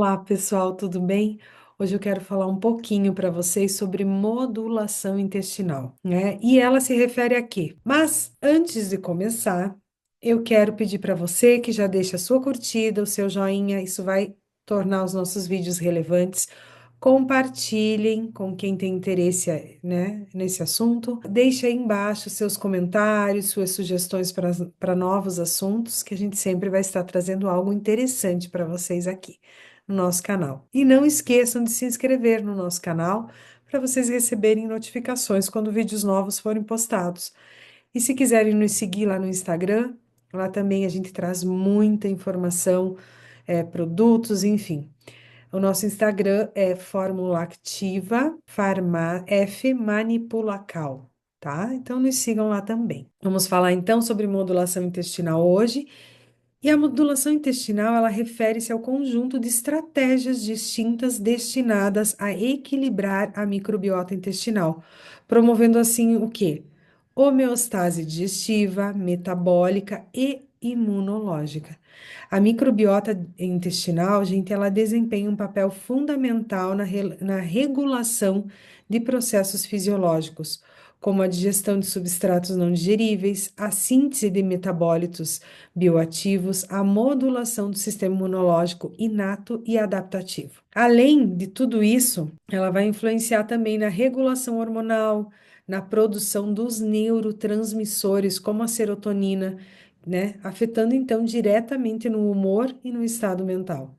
Olá, pessoal, tudo bem? Hoje eu quero falar um pouquinho para vocês sobre modulação intestinal, né? E ela se refere a quê? Mas antes de começar, eu quero pedir para você que já deixe a sua curtida, o seu joinha, isso vai tornar os nossos vídeos relevantes. Compartilhem com quem tem interesse, né, nesse assunto. Deixe aí embaixo seus comentários, suas sugestões para novos assuntos, que a gente sempre vai estar trazendo algo interessante para vocês aqui no nosso canal. E não esqueçam de se inscrever no nosso canal para vocês receberem notificações quando vídeos novos forem postados. E se quiserem nos seguir lá no Instagram, lá também a gente traz muita informação, produtos, enfim. O nosso Instagram é Fórmula Activa F Manipulacal, tá? Então nos sigam lá também. Vamos falar então sobre modulação intestinal hoje. E a modulação intestinal, ela refere-se ao conjunto de estratégias distintas destinadas a equilibrar a microbiota intestinal, promovendo assim o quê? Homeostase digestiva, metabólica e imunológica. A microbiota intestinal, gente, ela desempenha um papel fundamental na regulação de processos fisiológicos, como a digestão de substratos não digeríveis, a síntese de metabólitos bioativos, a modulação do sistema imunológico inato e adaptativo. Além de tudo isso, ela vai influenciar também na regulação hormonal, na produção dos neurotransmissores, como a serotonina, né? Afetando então diretamente no humor e no estado mental.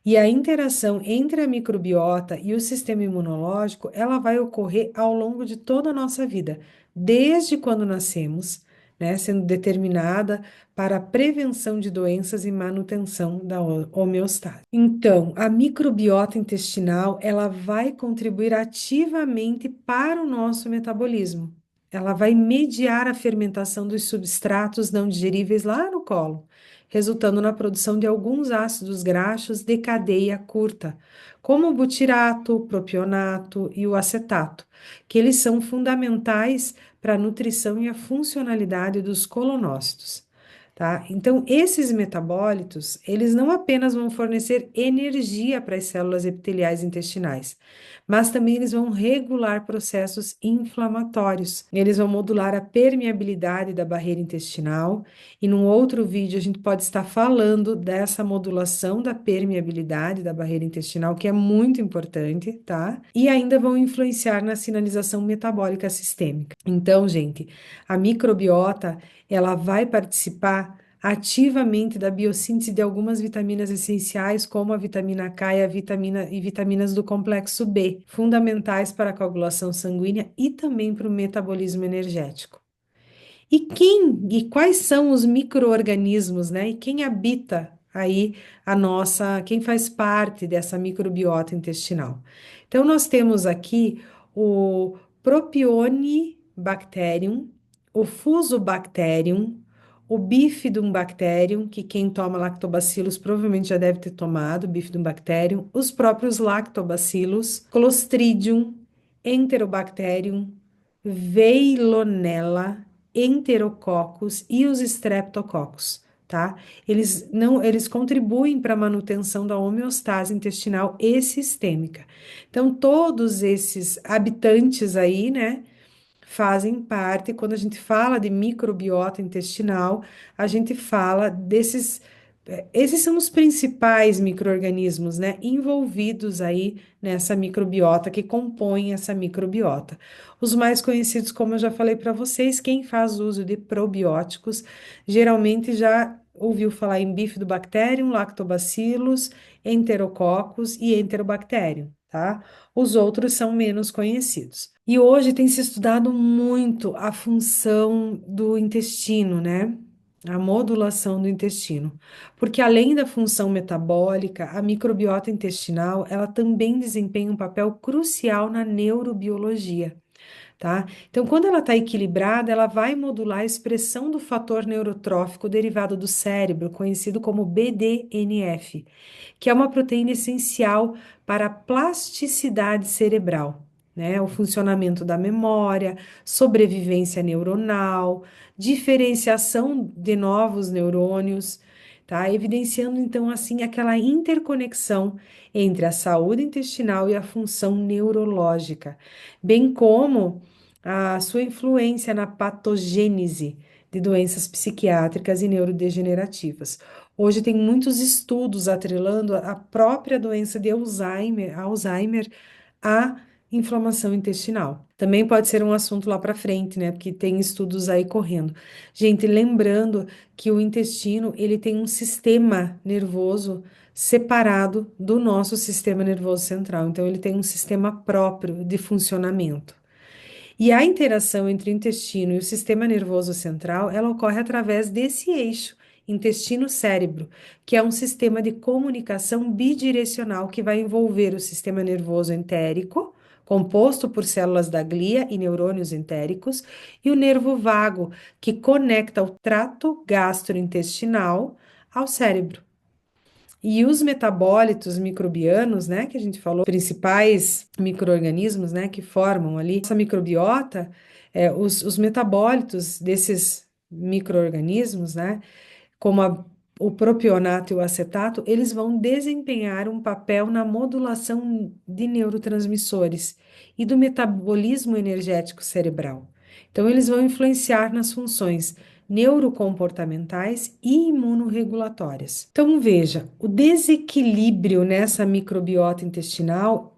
E a interação entre a microbiota e o sistema imunológico, ela vai ocorrer ao longo de toda a nossa vida, desde quando nascemos, né, sendo determinada para a prevenção de doenças e manutenção da homeostase. Então, a microbiota intestinal, ela vai contribuir ativamente para o nosso metabolismo. Ela vai mediar a fermentação dos substratos não digeríveis lá no colo, resultando na produção de alguns ácidos graxos de cadeia curta, como o butirato, o propionato e o acetato, que eles são fundamentais para a nutrição e a funcionalidade dos colonócitos. Tá? Então, esses metabólitos, eles não apenas vão fornecer energia para as células epiteliais intestinais, mas também eles vão regular processos inflamatórios. Eles vão modular a permeabilidade da barreira intestinal, e num outro vídeo a gente pode estar falando dessa modulação da permeabilidade da barreira intestinal, que é muito importante, tá? E ainda vão influenciar na sinalização metabólica sistêmica. Então, gente, a microbiota, ela vai participar ativamente da biossíntese de algumas vitaminas essenciais, como a vitamina K e vitaminas do complexo B, fundamentais para a coagulação sanguínea e também para o metabolismo energético. E quais são os micro-organismos, né? E quem habita aí quem faz parte dessa microbiota intestinal? Então, nós temos aqui o Propionibacterium, o Fusobacterium, o Bifidum bacterium, que quem toma lactobacilos provavelmente já deve ter tomado, Bifidum bacterium, os próprios lactobacilos, Clostridium, Enterobacterium, Veillonella, Enterococcus e os Streptococcus, tá? Eles contribuem para a manutenção da homeostase intestinal e sistêmica. Então, todos esses habitantes aí, né, fazem parte, quando a gente fala de microbiota intestinal, a gente fala desses. Esses são os principais micro-organismos, né, envolvidos aí nessa microbiota, que compõem essa microbiota. Os mais conhecidos, como eu já falei para vocês, quem faz uso de probióticos, geralmente já ouviu falar em Bifidobacterium, Lactobacillus, Enterococcus e Enterobacterium, tá? Os outros são menos conhecidos. E hoje tem se estudado muito a função do intestino, né? A modulação do intestino. Porque além da função metabólica, a microbiota intestinal, ela também desempenha um papel crucial na neurobiologia, tá? Então, quando ela está equilibrada, ela vai modular a expressão do fator neurotrófico derivado do cérebro, conhecido como BDNF, que é uma proteína essencial para a plasticidade cerebral, né? O funcionamento da memória, sobrevivência neuronal, diferenciação de novos neurônios. tá? Evidenciando então assim aquela interconexão entre a saúde intestinal e a função neurológica, bem como a sua influência na patogênese de doenças psiquiátricas e neurodegenerativas. Hoje tem muitos estudos atrelando a própria doença de Alzheimer à inflamação intestinal. Também pode ser um assunto lá para frente, né? Porque tem estudos aí correndo. Gente, lembrando que o intestino, ele tem um sistema nervoso separado do nosso sistema nervoso central. Então, ele tem um sistema próprio de funcionamento. E a interação entre o intestino e o sistema nervoso central, ela ocorre através desse eixo, intestino-cérebro, que é um sistema de comunicação bidirecional que vai envolver o sistema nervoso entérico, composto por células da glia e neurônios entéricos, e o nervo vago, que conecta o trato gastrointestinal ao cérebro. E os metabólitos microbianos, né, que a gente falou, principais micro-organismos, né, que formam ali essa microbiota, os metabólitos desses micro-organismos, né, como o propionato e o acetato, eles vão desempenhar um papel na modulação de neurotransmissores e do metabolismo energético cerebral. Então, eles vão influenciar nas funções neurocomportamentais e imunorregulatórias. Então, veja, o desequilíbrio nessa microbiota intestinal,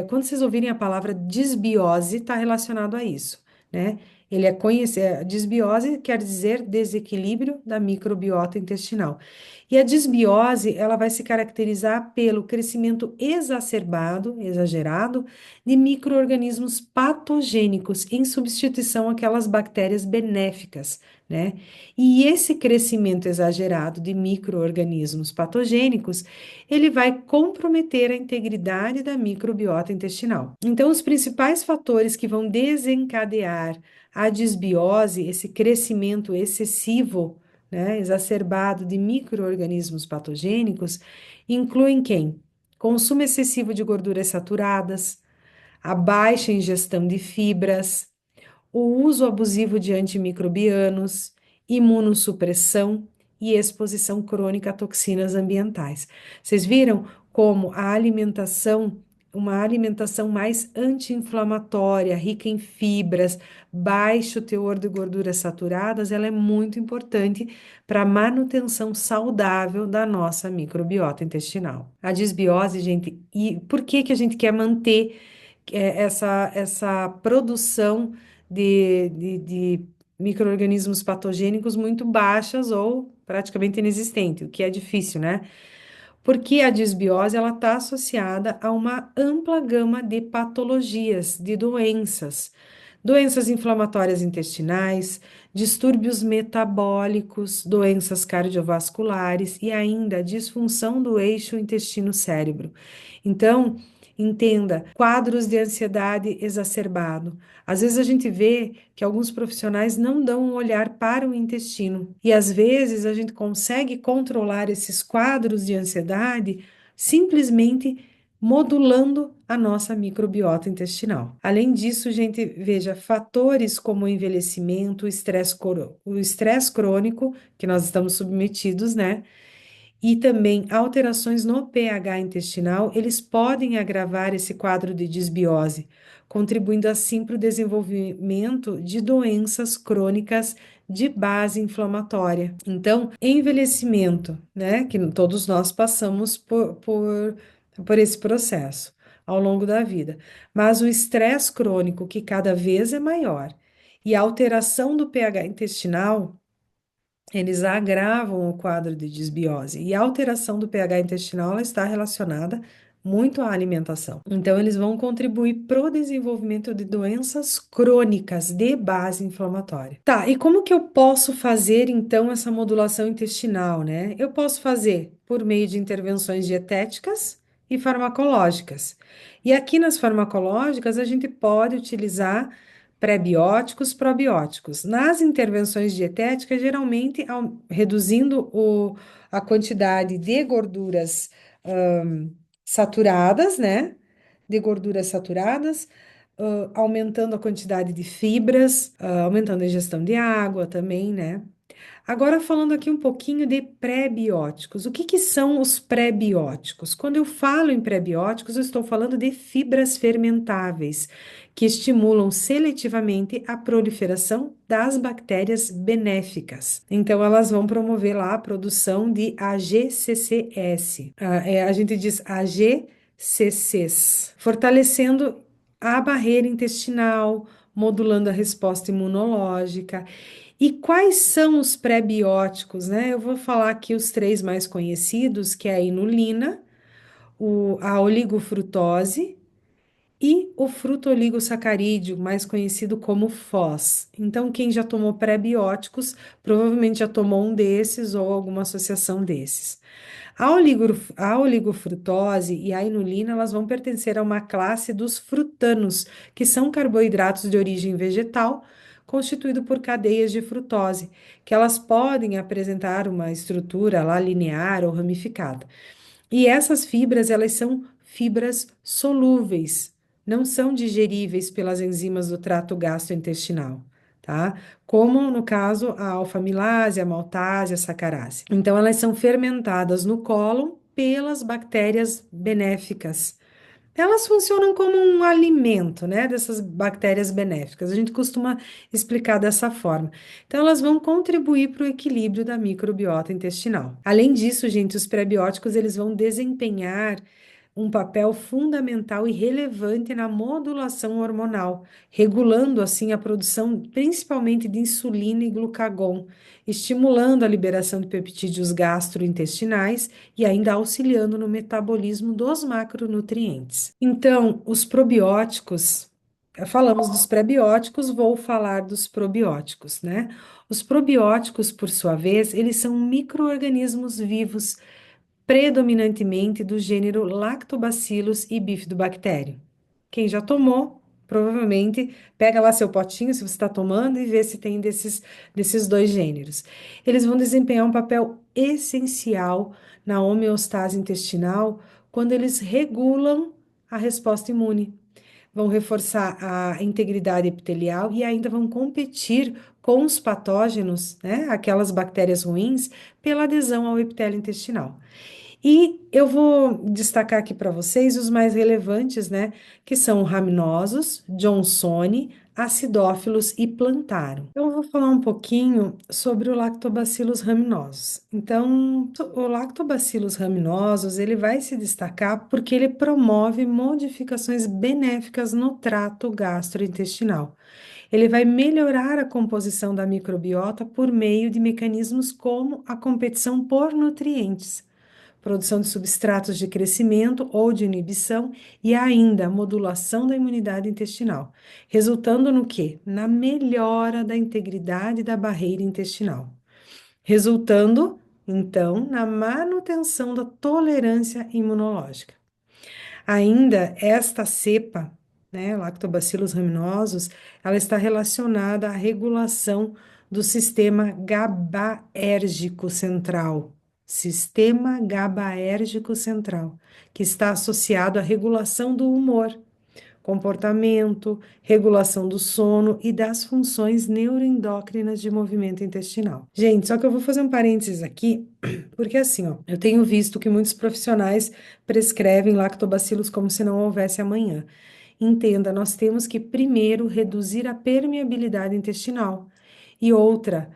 quando vocês ouvirem a palavra desbiose, está relacionado a isso, né? Ele é conhecido, desbiose quer dizer desequilíbrio da microbiota intestinal. E a desbiose, ela vai se caracterizar pelo crescimento exacerbado, exagerado, de micro-organismos patogênicos em substituição àquelas bactérias benéficas, né? E esse crescimento exagerado de micro-organismos patogênicos, ele vai comprometer a integridade da microbiota intestinal. Então, os principais fatores que vão desencadear a desbiose, esse crescimento excessivo, né, exacerbado de micro-organismos patogênicos, incluem quem? Consumo excessivo de gorduras saturadas, a baixa ingestão de fibras, o uso abusivo de antimicrobianos, imunossupressão e exposição crônica a toxinas ambientais. Vocês viram como a alimentação, uma alimentação mais anti-inflamatória, rica em fibras, baixo teor de gorduras saturadas, ela é muito importante para a manutenção saudável da nossa microbiota intestinal. A desbiose, gente, e por que que a gente quer manter essa produção de micro-organismos patogênicos muito baixas ou praticamente inexistente, o que é difícil, né? Porque a desbiose ela está associada a uma ampla gama de patologias, de doenças, doenças inflamatórias intestinais, distúrbios metabólicos, doenças cardiovasculares e ainda a disfunção do eixo intestino-cérebro. Então, entenda, quadros de ansiedade exacerbado. Às vezes a gente vê que alguns profissionais não dão um olhar para o intestino e às vezes a gente consegue controlar esses quadros de ansiedade simplesmente modulando a nossa microbiota intestinal. Além disso, gente, veja, fatores como o envelhecimento, o estresse crônico que nós estamos submetidos, né? E também alterações no pH intestinal, eles podem agravar esse quadro de desbiose, contribuindo assim para o desenvolvimento de doenças crônicas de base inflamatória. Então, envelhecimento, né, que todos nós passamos por esse processo ao longo da vida, mas o estresse crônico, que cada vez é maior, e a alteração do pH intestinal eles agravam o quadro de desbiose. E a alteração do pH intestinal ela está relacionada muito à alimentação. Então, eles vão contribuir para o desenvolvimento de doenças crônicas de base inflamatória. Tá, e como que eu posso fazer então essa modulação intestinal, né? Eu posso fazer por meio de intervenções dietéticas e farmacológicas. E aqui nas farmacológicas, a gente pode utilizar prebióticos, probióticos. Nas intervenções dietéticas, geralmente reduzindo a quantidade de gorduras saturadas, né? De gorduras saturadas, aumentando a quantidade de fibras, aumentando a ingestão de água também, né? Agora falando aqui um pouquinho de pré-bióticos. O que que são os pré-bióticos? Quando eu falo em pré-bióticos, eu estou falando de fibras fermentáveis, que estimulam seletivamente a proliferação das bactérias benéficas. Então, elas vão promover lá a produção de AGCCS. A gente diz AGCCs, fortalecendo a barreira intestinal, modulando a resposta imunológica. E quais são os pré-bióticos, né? Eu vou falar aqui os três mais conhecidos, que é a inulina, a oligofrutose e o fruto-oligosacarídeo, mais conhecido como FOS. Então, quem já tomou pré-bióticos, provavelmente já tomou um desses ou alguma associação desses. A oligofrutose e a inulina, elas vão pertencer a uma classe dos frutanos, que são carboidratos de origem vegetal, constituído por cadeias de frutose, que elas podem apresentar uma estrutura lá linear ou ramificada. E essas fibras, elas são fibras solúveis, não são digeríveis pelas enzimas do trato gastrointestinal, tá? Como no caso a alfa-amilase, a maltase, a sacarase. Então, elas são fermentadas no cólon pelas bactérias benéficas. Elas funcionam como um alimento, né, dessas bactérias benéficas. A gente costuma explicar dessa forma. Então, elas vão contribuir para o equilíbrio da microbiota intestinal. Além disso, gente, os prebióticos eles vão desempenhar um papel fundamental e relevante na modulação hormonal, regulando assim a produção principalmente de insulina e glucagon, estimulando a liberação de peptídeos gastrointestinais e ainda auxiliando no metabolismo dos macronutrientes. Então, os probióticos, falamos dos prebióticos, vou falar dos probióticos, né? Os probióticos, por sua vez, eles são micro-organismos vivos predominantemente do gênero Lactobacillus e Bifidobacterium. Quem já tomou, provavelmente pega lá seu potinho, se você está tomando, e vê se tem desses dois gêneros. Eles vão desempenhar um papel essencial na homeostase intestinal quando eles regulam a resposta imune, vão reforçar a integridade epitelial e ainda vão competir com os patógenos, né, aquelas bactérias ruins, pela adesão ao epitélio intestinal. E eu vou destacar aqui para vocês os mais relevantes, né? Que são raminosos, Johnsoni, acidófilos e plantarum. Eu vou falar um pouquinho sobre o Lactobacillus raminosus. Então, o Lactobacillus raminosus, ele vai se destacar porque ele promove modificações benéficas no trato gastrointestinal. Ele vai melhorar a composição da microbiota por meio de mecanismos como a competição por nutrientes, produção de substratos de crescimento ou de inibição e ainda a modulação da imunidade intestinal, resultando no quê? Na melhora da integridade da barreira intestinal, resultando, então, na manutenção da tolerância imunológica. Ainda esta cepa, né, Lactobacillus raminosus, ela está relacionada à regulação do sistema GABAérgico central. Sistema GABAérgico central, que está associado à regulação do humor, comportamento, regulação do sono e das funções neuroendócrinas de movimento intestinal. Gente, só que eu vou fazer um parênteses aqui, porque assim, ó, eu tenho visto que muitos profissionais prescrevem lactobacilos como se não houvesse amanhã. Entenda, nós temos que primeiro reduzir a permeabilidade intestinal. E outra,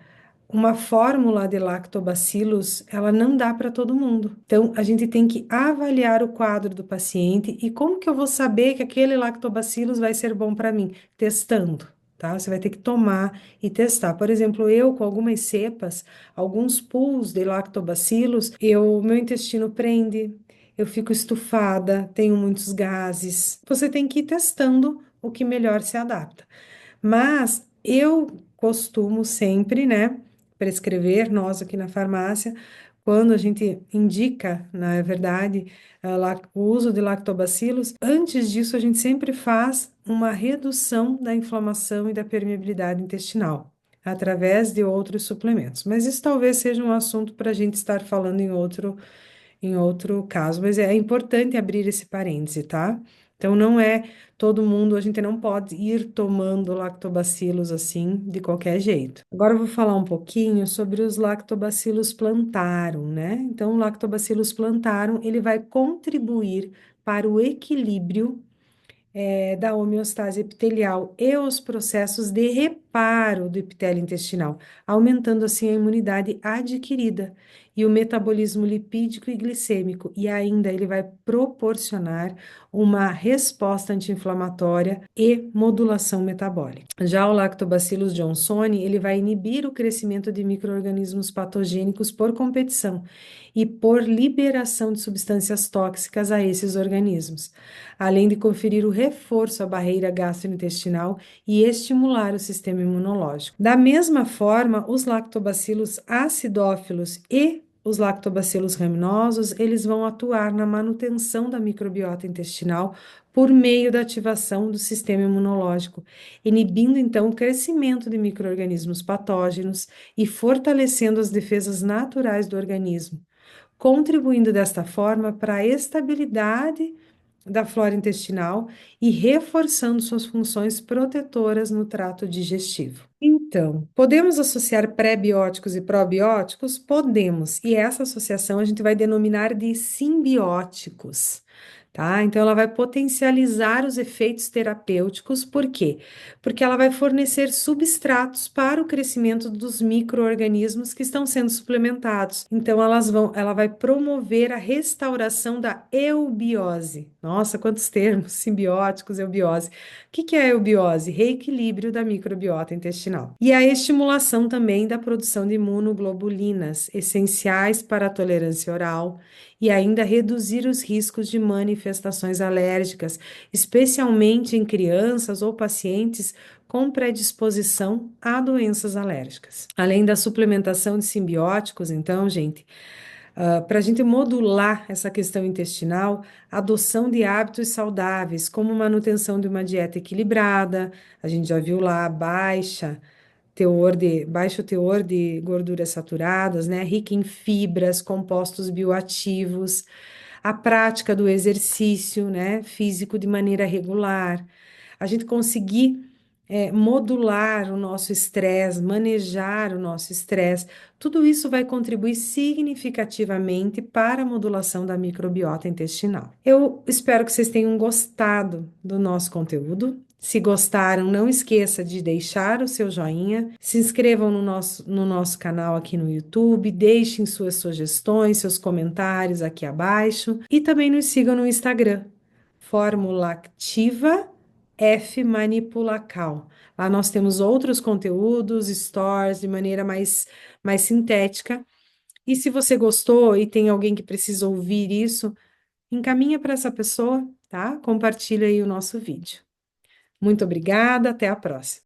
uma fórmula de lactobacilos, ela não dá para todo mundo. Então, a gente tem que avaliar o quadro do paciente e como que eu vou saber que aquele lactobacilos vai ser bom para mim? Testando, tá? Você vai ter que tomar e testar. Por exemplo, eu com algumas cepas, alguns pools de lactobacilos, meu intestino prende, eu fico estufada, tenho muitos gases. Você tem que ir testando o que melhor se adapta. Mas eu costumo sempre, né, prescrever, nós aqui na farmácia, quando a gente indica, na verdade, o uso de lactobacilos, antes disso a gente sempre faz uma redução da inflamação e da permeabilidade intestinal, através de outros suplementos. Mas isso talvez seja um assunto para a gente estar falando em outro caso, mas é importante abrir esse parêntese, tá? Então, não é todo mundo, a gente não pode ir tomando lactobacilos assim de qualquer jeito. Agora eu vou falar um pouquinho sobre os lactobacilos plantarum, né? Então, o lactobacillus plantarum, ele vai contribuir para o equilíbrio da homeostase epitelial e os processos de reparo do epitélio intestinal, aumentando assim a imunidade adquirida e o metabolismo lipídico e glicêmico, e ainda ele vai proporcionar uma resposta anti-inflamatória e modulação metabólica. Já o Lactobacillus johnsoni, ele vai inibir o crescimento de micro-organismos patogênicos por competição e por liberação de substâncias tóxicas a esses organismos, além de conferir o reforço à barreira gastrointestinal e estimular o sistema imunológico. Da mesma forma, os lactobacilos acidófilos e os lactobacilos raminosos, eles vão atuar na manutenção da microbiota intestinal por meio da ativação do sistema imunológico, inibindo então o crescimento de micro-organismos patógenos e fortalecendo as defesas naturais do organismo, contribuindo desta forma para a estabilidade da flora intestinal e reforçando suas funções protetoras no trato digestivo. Então, podemos associar pré-bióticos e probióticos? Podemos, e essa associação a gente vai denominar de simbióticos. Tá? Então, ela vai potencializar os efeitos terapêuticos, por quê? Porque ela vai fornecer substratos para o crescimento dos micro-organismos que estão sendo suplementados. Então, ela vai promover a restauração da eubiose. Nossa, quantos termos! Simbióticos, eubiose. O que é a eubiose? Reequilíbrio da microbiota intestinal. E a estimulação também da produção de imunoglobulinas, essenciais para a tolerância oral, e ainda reduzir os riscos de manifestações alérgicas, especialmente em crianças ou pacientes com predisposição a doenças alérgicas. Além da suplementação de simbióticos, então, gente, para a gente modular essa questão intestinal, adoção de hábitos saudáveis, como manutenção de uma dieta equilibrada, a gente já viu lá, baixo teor de gorduras saturadas, né? Rica em fibras, compostos bioativos, a prática do exercício, né? Físico de maneira regular, a gente conseguir modular o nosso estresse, manejar o nosso estresse, tudo isso vai contribuir significativamente para a modulação da microbiota intestinal. Eu espero que vocês tenham gostado do nosso conteúdo. Se gostaram, não esqueça de deixar o seu joinha, se inscrevam no nosso canal aqui no YouTube, deixem suas sugestões, seus comentários aqui abaixo e também nos sigam no Instagram, Fórmula Activa F Manipulacal. Lá nós temos outros conteúdos, stories de maneira mais sintética. E se você gostou e tem alguém que precisa ouvir isso, encaminha para essa pessoa, tá? Compartilha aí o nosso vídeo. Muito obrigada, até a próxima.